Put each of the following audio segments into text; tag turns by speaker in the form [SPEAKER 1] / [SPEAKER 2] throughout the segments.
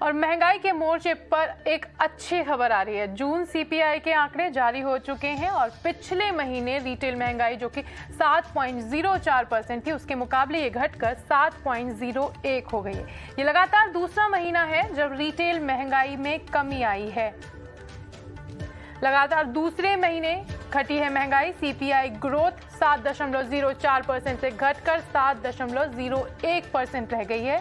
[SPEAKER 1] और महंगाई के मोर्चे पर एक अच्छी खबर आ रही है। जून सीपीआई के आंकड़े जारी हो चुके हैं और पिछले महीने रिटेल महंगाई जो कि 7.04% थी, उसके मुकाबले ये घटकर 7.01 हो गई है। ये लगातार दूसरा महीना है जब रिटेल महंगाई में कमी आई है। लगातार दूसरे महीने घटी है महंगाई। सीपीआई ग्रोथ 7.04% से घटकर 7.01% रह गई है।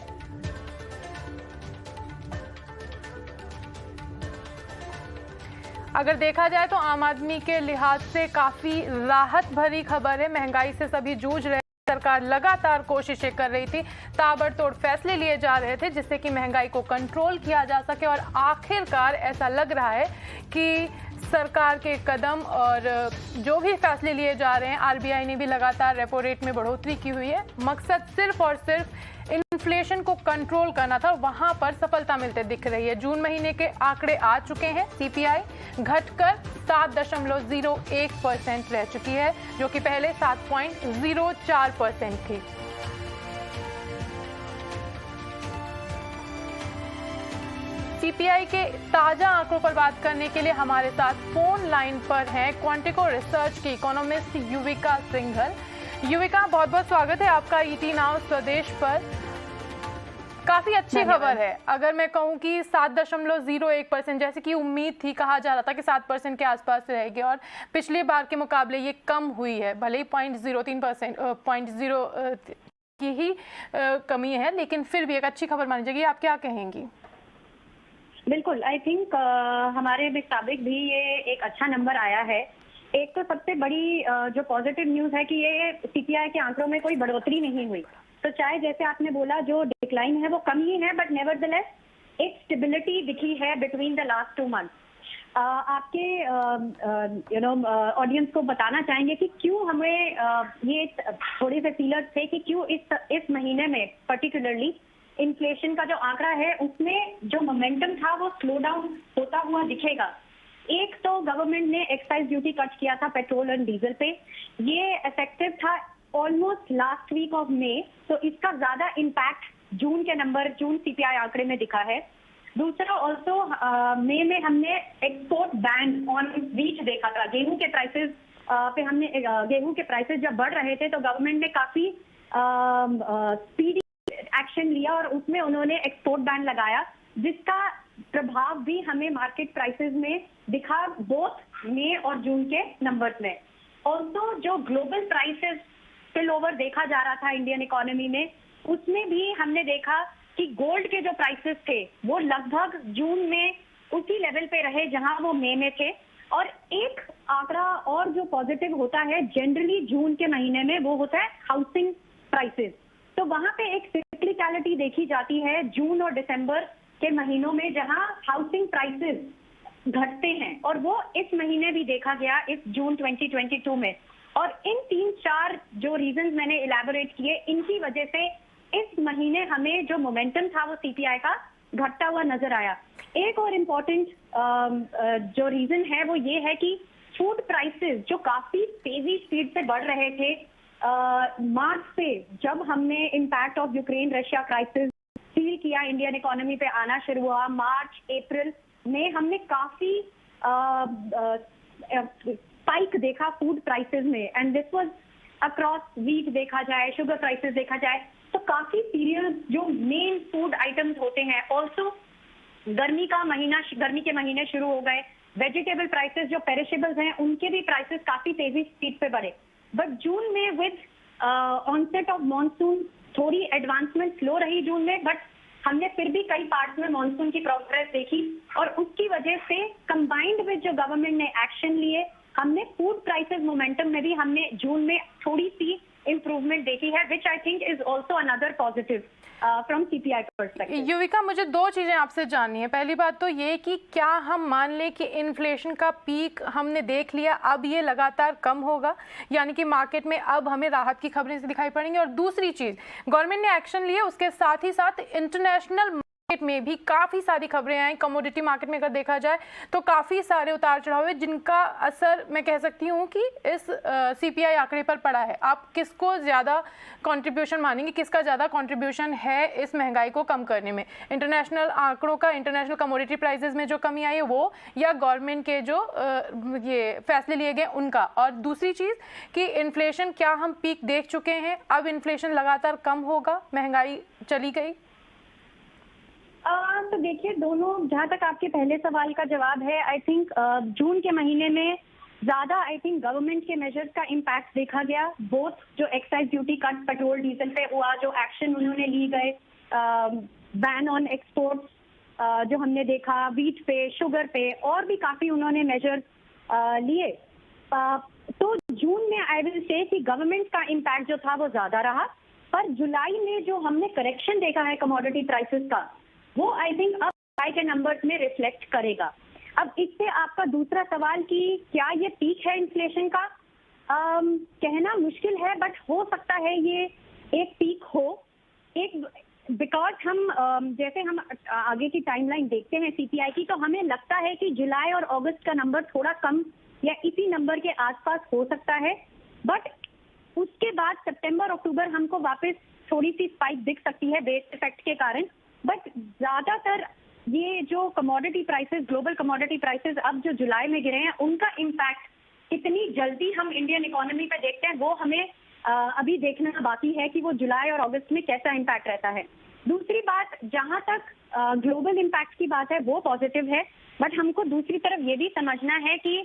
[SPEAKER 1] अगर देखा जाए तो आम आदमी के लिहाज से काफी राहत भरी खबर है। महंगाई से सभी जूझ रहे, सरकार लगातार कोशिशें कर रही थी, ताबड़तोड़ फैसले लिए जा रहे थे जिससे कि महंगाई को कंट्रोल किया जा सके और आखिरकार ऐसा लग रहा है कि सरकार के कदम और जो भी फैसले लिए जा रहे हैं, आरबीआई ने भी लगातार रेपो रेट में बढ़ोतरी की हुई है। मकसद सिर्फ और सिर्फ इन्फ्लेशन को कंट्रोल करना था, वहां पर सफलता मिलते दिख रही है। जून महीने के आंकड़े आ चुके हैं। सीपीआई घटकर 7.01% रह चुकी है, जो कि पहले 7.04% थी। सीपीआई के ताजा आंकड़ों पर बात करने के लिए हमारे साथ फोन लाइन पर हैं क्वांटिको रिसर्च की इकोनॉमिस्ट युविका सिंघल। युविका, बहुत बहुत स्वागत है आपका ईटी नाउ स्वदेश पर। काफी अच्छी खबर है। अगर मैं कहूं कि 7.01%, जैसे कि उम्मीद थी, कहा जा रहा था कि 7% के आसपास रहेगी और पिछली बार के मुकाबले ये कम हुई है। भले ही 0.03% 0.0 की ही कमी है, लेकिन फिर भी एक अच्छी खबर मानी जाएगी। आप क्या कहेंगी?
[SPEAKER 2] बिल्कुल, आई थिंक हमारे मुताबिक भी ये एक अच्छा नंबर आया है। एक तो सबसे बड़ी जो पॉजिटिव न्यूज है कि ये सीपीआई के आंकड़ों में कोई बढ़ोतरी नहीं हुई। तो चाहे जैसे आपने बोला जो डिक्लाइन है वो कम ही है, बट नेवरदलेस एक स्टेबिलिटी दिखी है बिटवीन द लास्ट 2 मंथ। आपके ऑडियंस को बताना चाहेंगे कि क्यों हमें ये थोड़े से फीलर्स थे कि क्यों इस महीने में पर्टिकुलरली इन्फ्लेशन का जो आंकड़ा है उसमें जो मोमेंटम था वो स्लो डाउन होता हुआ दिखेगा। एक तो गवर्नमेंट ने एक्साइज ड्यूटी कट किया था पेट्रोल और डीजल पे, ये इफेक्टिव था almost last week of May, तो इसका ज्यादा इम्पैक्ट जून सीपीआई आंकड़े में दिखा है। दूसरा ऑल्सो मई में हमने एक्सपोर्ट बैन ऑन व्हीट देखा था। गेहूं के प्राइसेस पे हमने गेहूं के प्राइसेस जब बढ़ रहे थे तो गवर्नमेंट ने काफी स्पीडी एक्शन लिया और उसमें उन्होंने एक्सपोर्ट बैन लगाया, जिसका प्रभाव भी हमें मार्केट प्राइसेस में दिखा, बोथ मई और जून के नंबर्स में। ऑल्सो जो ग्लोबल प्राइसेस स्पिल ओवर देखा जा रहा था इंडियन इकोनॉमी में, उसमें भी हमने देखा कि गोल्ड के जो प्राइसेस थे वो लगभग जून में उसी लेवल पे रहे जहां वो मई में थे। और एक आंकड़ा और जो पॉजिटिव होता है जनरली जून के महीने में, वो होता है हाउसिंग प्राइसेस। तो वहां पे एक सिक्लिकलिटी देखी जाती है जून और दिसंबर के महीनों में, जहां हाउसिंग प्राइसेस घटते हैं, और वो इस महीने भी देखा गया इस जून 2022 में। और इन 3-4 जो रीजंस मैंने इलैबोरेट किए, इनकी वजह से इस महीने हमें जो मोमेंटम था वो सीपीआई का घटता हुआ नजर आया। एक और इम्पोर्टेंट जो रीजन है वो ये है कि फूड प्राइसेस जो काफी तेजी स्पीड से बढ़ रहे थे, मार्च से जब हमने impact of Ukraine Russia crisis feel किया, इंडियन इकोनॉमी पे आना शुरू हुआ, मार्च अप्रैल में हमने काफी स्पाइक देखा फूड प्राइसेस में। And this was across wheat देखा जाए, शुगर प्राइसेस देखा जाए, तो काफी सीरियल्स जो मेन फूड आइटम्स होते हैं। ऑल्सो गर्मी के महीने शुरू हो गए, वेजिटेबल प्राइसेस जो पेरिशेबल्स हैं उनके भी प्राइसेस काफी तेजी स्पीड पे बढ़े। बट जून में विद ऑनसेट ऑफ मॉनसून थोड़ी एडवांसमेंट स्लो रही जून में, बट हमने फिर भी कई पार्ट्स में मॉनसून की प्रोग्रेस देखी, और उसकी वजह से कंबाइंड विद जो गवर्नमेंट ने एक्शन लिए, हमने फूड प्राइसेस मोमेंटम में भी हमने जून में थोड़ी सी इम्प्रूवमेंट देखी है, which I think is also another positive from CPI perspective.
[SPEAKER 1] Yuvika, मुझे 2 चीजें आपसे जाननी है। पहली बात तो ये कि क्या हम मान लें कि इन्फ्लेशन का पीक हमने देख लिया, अब ये लगातार कम होगा, यानी कि मार्केट में अब हमें राहत की खबरें दिखाई पड़ेंगी? और दूसरी चीज, गवर्नमेंट ने एक्शन लिए, उसके साथ ही साथ इंटरनेशनल में भी काफ़ी सारी खबरें आई। कमोडिटी मार्केट में अगर देखा जाए तो काफ़ी सारे उतार चढ़ाव हुए, जिनका असर मैं कह सकती हूँ कि इस सीपीआई आंकड़े पर पड़ा है। आप किसको ज़्यादा कंट्रीब्यूशन मानेंगे, किसका ज़्यादा कंट्रीब्यूशन है इस महंगाई को कम करने में? इंटरनेशनल आंकड़ों का, इंटरनेशनल कमोडिटी प्राइसेस में जो कमी आई है वो, या गवर्नमेंट के जो ये फैसले लिए गए उनका? और दूसरी चीज़ कि इन्फ्लेशन, क्या हम पीक देख चुके हैं, अब इन्फ्लेशन लगातार कम होगा, महंगाई चली गई?
[SPEAKER 2] तो देखिए, दोनों, जहां तक आपके पहले सवाल का जवाब है, आई थिंक जून के महीने में ज्यादा गवर्नमेंट के मेजर्स का इम्पैक्ट देखा गया। बोथ जो excise duty cut petrol diesel पे हुआ, जो एक्शन उन्होंने लिए गए, बैन ऑन एक्सपोर्ट्स जो हमने देखा, व्हीट पे, शुगर पे, और भी काफी उन्होंने मेजर्स लिए। तो जून में आई विल से कि गवर्नमेंट का इम्पैक्ट जो था वो ज्यादा रहा, पर जुलाई में जो हमने करेक्शन देखा है कमोडिटी प्राइसेस का, वो आई थिंक अब जुलाई के नंबर्स में रिफ्लेक्ट करेगा। अब इससे आपका दूसरा सवाल कि क्या ये पीक है इन्फ्लेशन का, कहना मुश्किल है, बट हो सकता है ये एक पीक हो। एक बिकॉज हम जैसे हम आगे की टाइमलाइन देखते हैं सीपीआई की, तो हमें लगता है कि जुलाई और अगस्त का नंबर थोड़ा कम या इसी नंबर के आसपास हो सकता है, बट उसके बाद सितंबर अक्टूबर हमको वापस थोड़ी सी स्पाइक दिख सकती है बेस इफेक्ट के कारण। बट ज्यादातर ये जो commodity prices, global commodity prices अब जो जुलाई में गिरे हैं, उनका इम्पैक्ट कितनी जल्दी हम इंडियन इकोनॉमी पे देखते हैं, वो हमें अभी देखना बाकी है कि वो जुलाई और अगस्त में कैसा इम्पैक्ट रहता है। दूसरी बात, जहां तक ग्लोबल इम्पैक्ट की बात है वो पॉजिटिव है, बट हमको दूसरी तरफ ये भी समझना है कि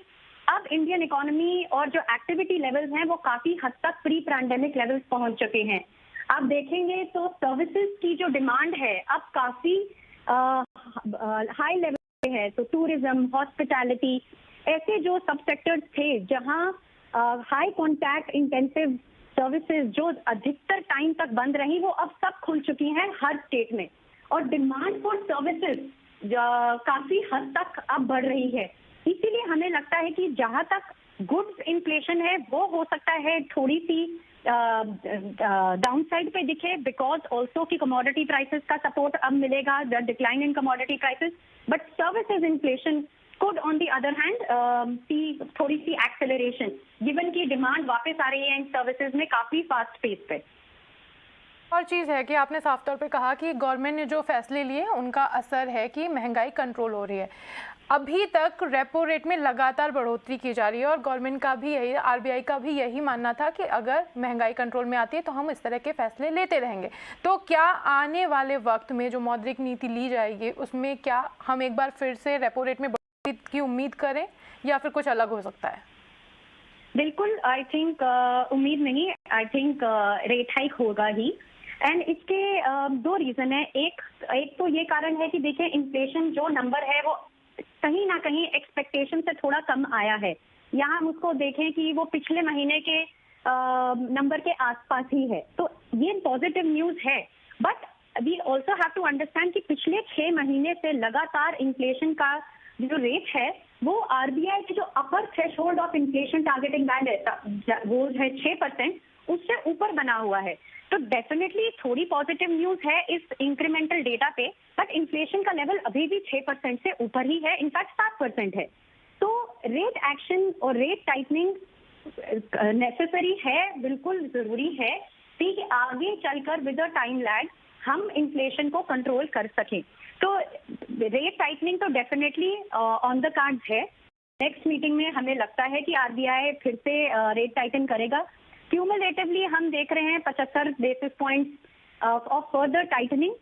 [SPEAKER 2] अब इंडियन इकोनॉमी और जो एक्टिविटी लेवल्स हैं वो काफी हद तक प्री पैंडेमिक लेवल्स पहुंच चुके हैं। आप देखेंगे तो सर्विसेज की जो डिमांड है अब काफी हाई लेवल पे है। तो टूरिज्म, हॉस्पिटैलिटी, ऐसे जो सब सेक्टर्स थे जहां हाई कॉन्टैक्ट इंटेंसिव सर्विसेज जो अधिकतर टाइम तक बंद रही, वो अब सब खुल चुकी हैं हर स्टेट में, और डिमांड फॉर सर्विसेज काफी हद तक अब बढ़ रही है। इसीलिए हमें लगता है कि जहां तक गुड्स इन्फ्लेशन है वो हो सकता है थोड़ी सी डाउन साइड पे दिखे, बिकॉज ऑल्सो की कमोडिटी प्राइसेस का सपोर्ट अब मिलेगा, the decline in commodity prices, but services inflation could on the other hand see थोड़ी सी एक्सेलरेशन, गिवन की डिमांड वापस आ रही है इन सर्विसेज में काफी फास्ट पेस पे।
[SPEAKER 1] और चीज़ है कि आपने साफ तौर पे कहा कि गवर्नमेंट ने जो फैसले लिए उनका असर है कि महंगाई कंट्रोल हो रही है। अभी तक रेपो रेट में लगातार बढ़ोतरी की जा रही है और गवर्नमेंट का भी यही, आरबीआई का भी यही मानना था कि अगर महंगाई कंट्रोल में आती है तो हम इस तरह के फैसले लेते रहेंगे। तो क्या आने वाले वक्त में जो मौद्रिक नीति ली जाएगी उसमें क्या हम एक बार फिर से रेपो रेट में बढ़ोतरी की उम्मीद करें या फिर कुछ अलग हो सकता है?
[SPEAKER 2] बिल्कुल, आई थिंक उम्मीद नहीं, आई थिंक रेट हाइक होगा ही। एंड इसके दो रीजन है। एक तो ये कारण है कि देखिए, इन्फ्लेशन जो नंबर है वो कहीं ना कहीं एक्सपेक्टेशन से थोड़ा कम आया है। यहाँ हम उसको देखें कि वो पिछले महीने के नंबर के आसपास ही है, तो ये पॉजिटिव न्यूज है। But we also have to understand कि पिछले 6 महीने से लगातार इन्फ्लेशन का जो रेट है वो आरबीआई के जो upper threshold of inflation targeting band है वो है 6%, उससे ऊपर बना हुआ है। तो डेफिनेटली थोड़ी पॉजिटिव न्यूज है इस इंक्रीमेंटल डेटा पे, बट इन्फ्लेशन का लेवल अभी भी 6% से ऊपर ही है, इनफैक्ट 7% है। तो रेट एक्शन और रेट टाइटनिंग नेसेसरी है, बिल्कुल जरूरी है कि आगे चलकर विद अ टाइम लैग हम इन्फ्लेशन को कंट्रोल कर सकें। तो रेट टाइटनिंग तो डेफिनेटली ऑन द कार्ड्स है। नेक्स्ट मीटिंग में हमें लगता है कि आरबीआई फिर से रेट टाइटन करेगा। क्यूमुलेटिवली हम देख रहे हैं 75 basis points of further tightening,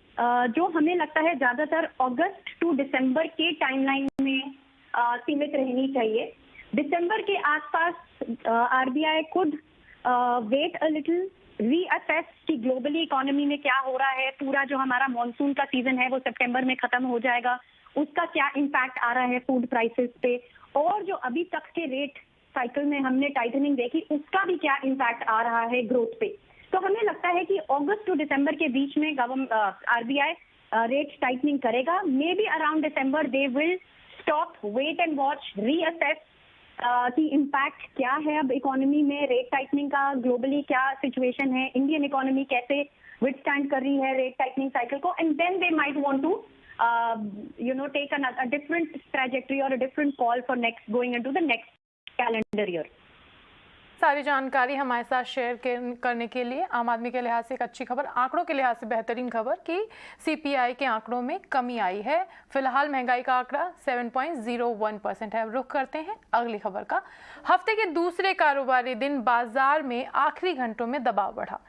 [SPEAKER 2] जो हमें लगता है ज्यादातर अगस्त टू दिसंबर के टाइमलाइन में सीमित रहनी चाहिए। दिसंबर के आसपास RBI could wait a little, reassess कि ग्लोबली इकोनॉमी में क्या हो रहा है। पूरा जो हमारा मॉनसून का सीजन है वो सितंबर में खत्म हो जाएगा, उसका क्या इम्पैक्ट आ रहा है फूड प्राइसेस पे, और जो अभी तक के रेट साइकिल में हमने टाइटनिंग देखी उसका भी क्या इम्पैक्ट आ रहा है ग्रोथ पे। तो हमें लगता है कि अगस्त टू दिसंबर के बीच में आरबीआई रेट टाइटनिंग करेगा। Maybe around December they will stop, wait and watch, reassess कि इम्पैक्ट क्या है अब इकोनॉमी में, रेट टाइटनिंग का ग्लोबली क्या सिचुएशन है, इंडियन इकोनॉमी कैसे विथस्टैंड कर रही है रेट टाइटनिंग साइकिल को, and then they might want to take a different trajectory or a different call for going into the next calendar year.
[SPEAKER 1] सारी जानकारी हमारे साथ शेयर करने के लिए। आम आदमी के लिहाज से एक अच्छी खबर, आंकड़ों के लिहाज से बेहतरीन खबर कि सीपीआई के आंकड़ों में कमी आई है। फिलहाल महंगाई का आंकड़ा 7.01% है। अब रुख करते हैं अगली खबर का। हफ्ते के दूसरे कारोबारी दिन बाजार में आखिरी घंटों में दबाव बढ़ा।